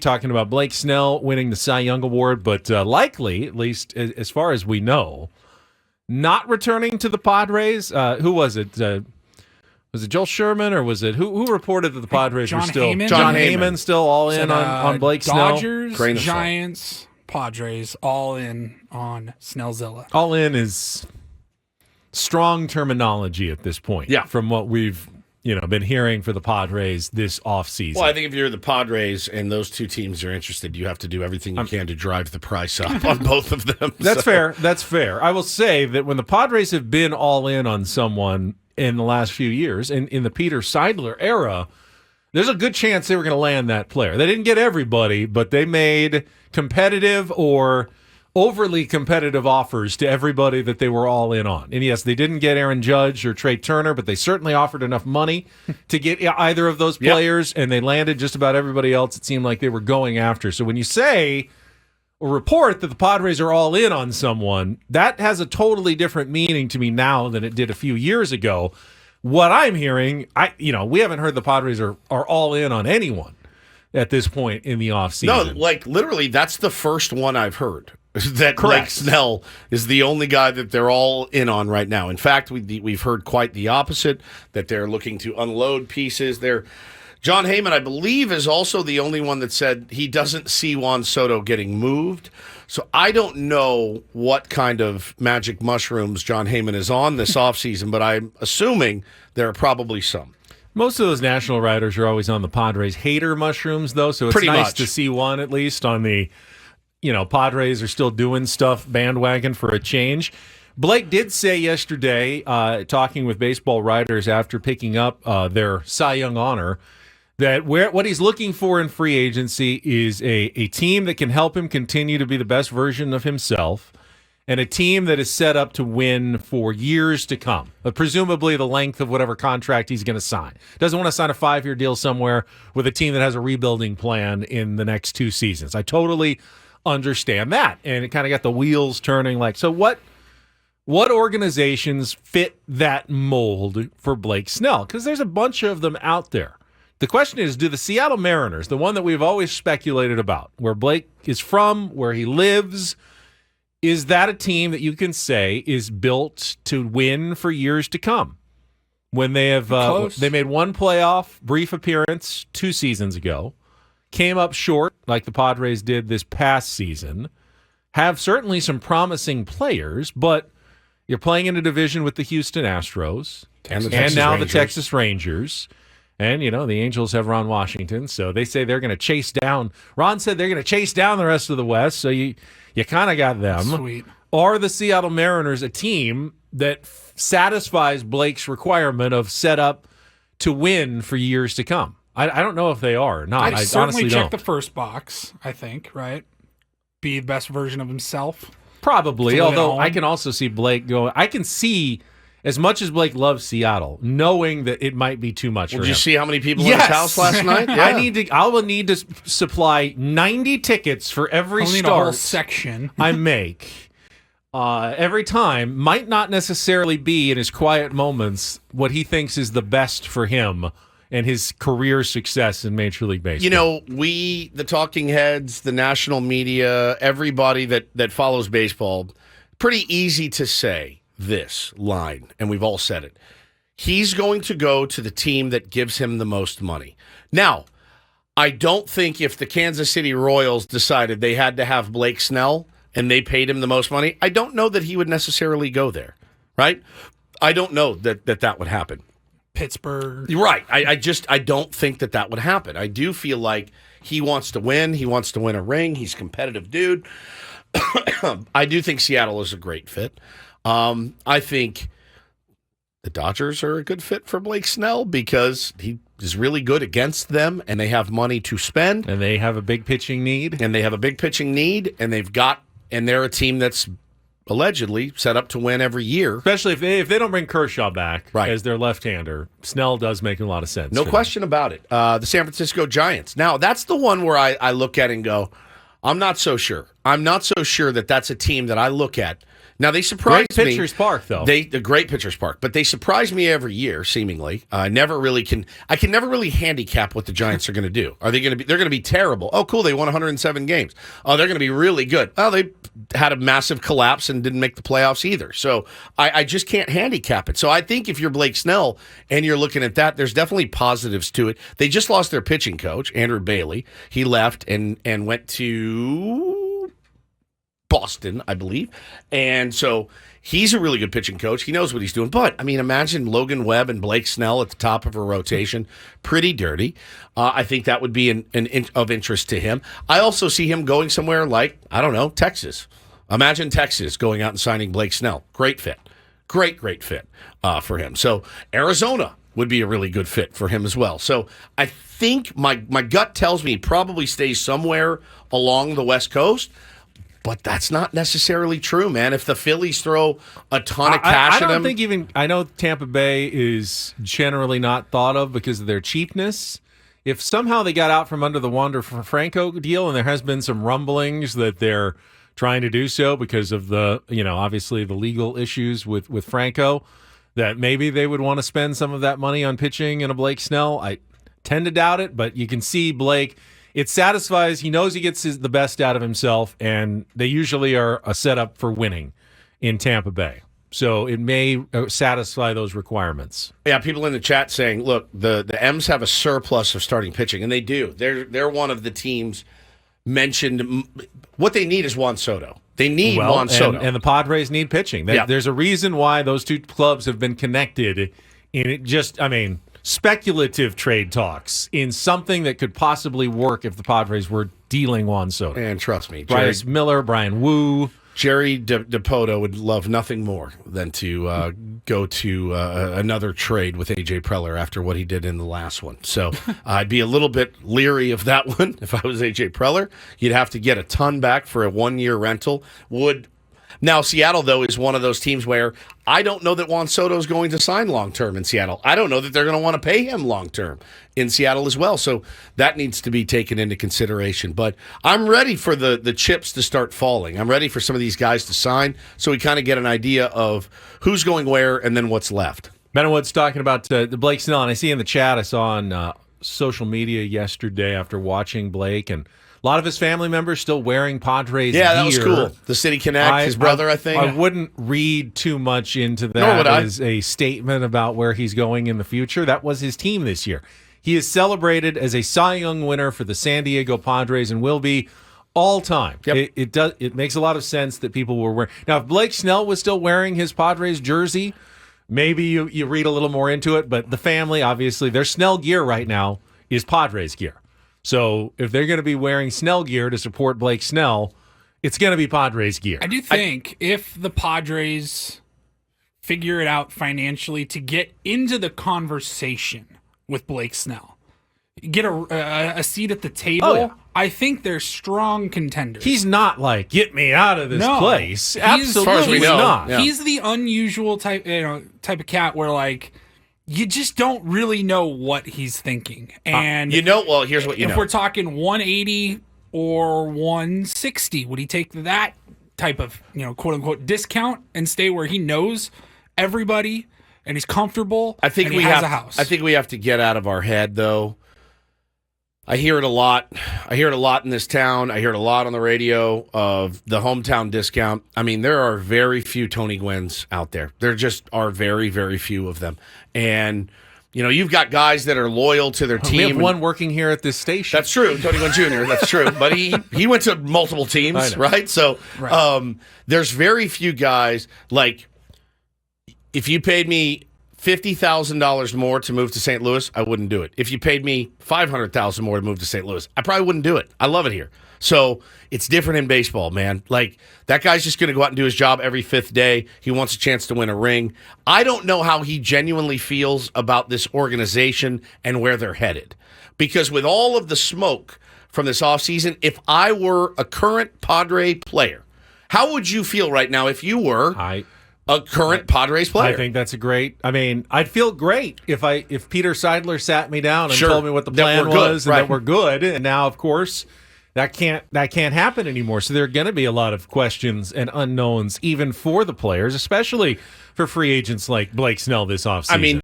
talking about Blake Snell winning the Cy Young Award, but likely, at least as far as we know, not returning to the Padres. Who was it? Was it Joel Sherman, or was it who reported that the Padres were still Heyman? John Heyman still all in on Blake Snell? Dodgers, Giants, Padres, all in on Snellzilla. All in is strong terminology at this point. Yeah, from what we've been hearing for the Padres this offseason. Well, I think if you're the Padres and those two teams are interested, you have to do everything you can to drive the price up on both of them. That's fair. That's fair. I will say that when the Padres have been all in on someone in the last few years, in the Peter Seidler era, there's a good chance they were going to land that player. They didn't get everybody, but they made competitive or overly competitive offers to everybody that they were all in on. And yes, they didn't get Aaron Judge or Trey Turner, but they certainly offered enough money to get either of those players, and they landed just about everybody else it seemed like they were going after. So when you say or report that the Padres are all in on someone, that has a totally different meaning to me now than it did a few years ago. What I'm hearing, we haven't heard the Padres are all in on anyone at this point in the offseason. No, like literally, that's the first one I've heard. That Blake Snell is the only guy that they're all in on right now. In fact, we've heard quite the opposite, that they're looking to unload pieces. John Heyman, I believe, is also the only one that said he doesn't see Juan Soto getting moved. So I don't know what kind of magic mushrooms John Heyman is on this offseason, but I'm assuming there are probably some. Most of those national writers are always on the Padres hater mushrooms, though, so it's Pretty nice much to see one at least on the Padres are still doing stuff bandwagon for a change. Blake did say yesterday, talking with baseball writers after picking up their Cy Young honor, that what he's looking for in free agency is a team that can help him continue to be the best version of himself, and a team that is set up to win for years to come, presumably the length of whatever contract he's going to sign. Doesn't want to sign a 5-year deal somewhere with a team that has a rebuilding plan in the next 2 seasons. I totally understand that, and it kind of got the wheels turning. Like, so what organizations fit that mold for Blake Snell? Because there's a bunch of them out there. The question is, do the Seattle Mariners, the one that we've always speculated about, where Blake is from, where he lives, is that a team that you can say is built to win for years to come? When they have they made one playoff brief appearance 2 seasons ago, came up short like the Padres did this past season, have certainly some promising players, but you're playing in a division with the Houston Astros and now the Texas Rangers. And, the Angels have Ron Washington, so they say they're going to chase down. Ron said they're going to chase down the rest of the West, so you kind of got them. Sweet. Are the Seattle Mariners a team that satisfies Blake's requirement of set up to win for years to come? I don't know if they are or not. I certainly honestly check don't. the first box, I think, right? Be the best version of himself. Probably, although I can also see Blake going. I can see, as much as Blake loves Seattle, knowing that it might be too much for him. Did you see how many people in his house last night? Yeah. I will need to supply 90 tickets for every a whole section I make. Every time might not necessarily be in his quiet moments what he thinks is the best for him and his career success in Major League Baseball. We, the talking heads, the national media, everybody that follows baseball, pretty easy to say this line, and we've all said it. He's going to go to the team that gives him the most money. Now, I don't think if the Kansas City Royals decided they had to have Blake Snell and they paid him the most money, I don't know that he would necessarily go there, right? I don't know that would happen. Pittsburgh. Right. I don't think that would happen. I do feel like he wants to win. He wants to win a ring. He's a competitive dude. I do think Seattle is a great fit. I think the Dodgers are a good fit for Blake Snell because he is really good against them, and they have money to spend. And they have a big pitching need. And they're a team that's allegedly set up to win every year. Especially if they don't bring Kershaw back as their left-hander, Snell does make a lot of sense. No question about it. The San Francisco Giants. Now, that's the one where I look at and go, I'm not so sure. I'm not so sure that that's a team that I look at Now they surprise Great me. Pitchers Park, though. The great Pitchers Park, but they surprise me every year. Seemingly, I can never really handicap what the Giants are going to do. Are they going to be? They're going to be terrible. Oh, cool! They won 107 games. Oh, they're going to be really good. Oh, they had a massive collapse and didn't make the playoffs either. So I just can't handicap it. So I think if you're Blake Snell and you're looking at that, there's definitely positives to it. They just lost their pitching coach, Andrew Bailey. He left and went to Boston, I believe. And so he's a really good pitching coach. He knows what he's doing. But, I mean, imagine Logan Webb and Blake Snell at the top of a rotation. Pretty dirty. I think that would be of interest to him. I also see him going somewhere like, I don't know, Texas. Imagine Texas going out and signing Blake Snell. Great fit. Great fit for him. So Arizona would be a really good fit for him as well. So I think my gut tells me he probably stays somewhere along the West Coast. But that's not necessarily true, man. If the Phillies throw a ton of cash at him. I know Tampa Bay is generally not thought of because of their cheapness. If somehow they got out from under the Wander Franco deal, and there has been some rumblings that they're trying to do so because of the, obviously the legal issues with Franco, that maybe they would want to spend some of that money on pitching in a Blake Snell. I tend to doubt it, but you can see Blake. It satisfies. He knows he gets the best out of himself, and they usually are a setup for winning in Tampa Bay. So it may satisfy those requirements. Yeah, people in the chat saying, look, the M's have a surplus of starting pitching, and they do. They're one of the teams mentioned. What they need is Juan Soto. They need Juan Soto. And the Padres need pitching. There's a reason why those two clubs have been connected in speculative trade talks in something that could possibly work if the Padres were dealing Juan Soto. And trust me, Bryce Miller, Brian Wu. Jerry DePoto would love nothing more than to go to another trade with A.J. Preller after what he did in the last one. So I'd be a little bit leery of that one if I was A.J. Preller. You'd have to get a ton back for a one-year rental. Now, Seattle, though, is one of those teams where I don't know that Juan Soto is going to sign long-term in Seattle. I don't know that they're going to want to pay him long-term in Seattle as well. So that needs to be taken into consideration. But I'm ready for the chips to start falling. I'm ready for some of these guys to sign so we kind of get an idea of who's going where and then what's left. Benwood's talking about the Blake Snell, and I see in the chat, I saw on social media yesterday after watching Blake, and a lot of his family members still wearing Padres gear. Yeah, that was cool. The City Connect, his brother, I think. I wouldn't read too much into that as a statement about where he's going in the future. That was his team this year. He is celebrated as a Cy Young winner for the San Diego Padres and will be all time. Yep. It makes a lot of sense that people were wearing. Now, if Blake Snell was still wearing his Padres jersey, maybe you read a little more into it. But the family, obviously, their Snell gear right now is Padres gear. So if they're going to be wearing Snell gear to support Blake Snell, it's going to be Padres gear. I do think if the Padres figure it out financially to get into the conversation with Blake Snell, get a seat at the table, I think they're strong contenders. He's not like, get me out of this place. Absolutely as far as we know, not. Yeah. He's the unusual type of cat where, like, you just don't really know what he's thinking. And here's what you know. If we're talking 180 or 160, would he take that type of, quote unquote discount and stay where he knows everybody and he's comfortable? I think he has a house. I think we have to get out of our head, though. I hear it a lot. I hear it a lot in this town. I hear it a lot on the radio of the hometown discount. I mean, there are very few Tony Gwynns out there. There just are very, very few of them. And, you've got guys that are loyal to their team. We have one working here at this station. That's true. Tony Gwynn Jr., that's true. But he went to multiple teams, right? So there's very few guys. Like, if you paid me $50,000 more to move to St. Louis, I wouldn't do it. If you paid me $500,000 more to move to St. Louis, I probably wouldn't do it. I love it here. So it's different in baseball, man. Like, that guy's just going to go out and do his job every fifth day. He wants a chance to win a ring. I don't know how he genuinely feels about this organization and where they're headed. Because with all of the smoke from this offseason, if I were a current Padre player, how would you feel right now if you were a current Padres player? I think that's I'd feel great if Peter Seidler sat me down and told me what the plan was and that we're good. And now, of course, That can't happen anymore. So there are going to be a lot of questions and unknowns, even for the players, especially for free agents like Blake Snell this offseason. I mean,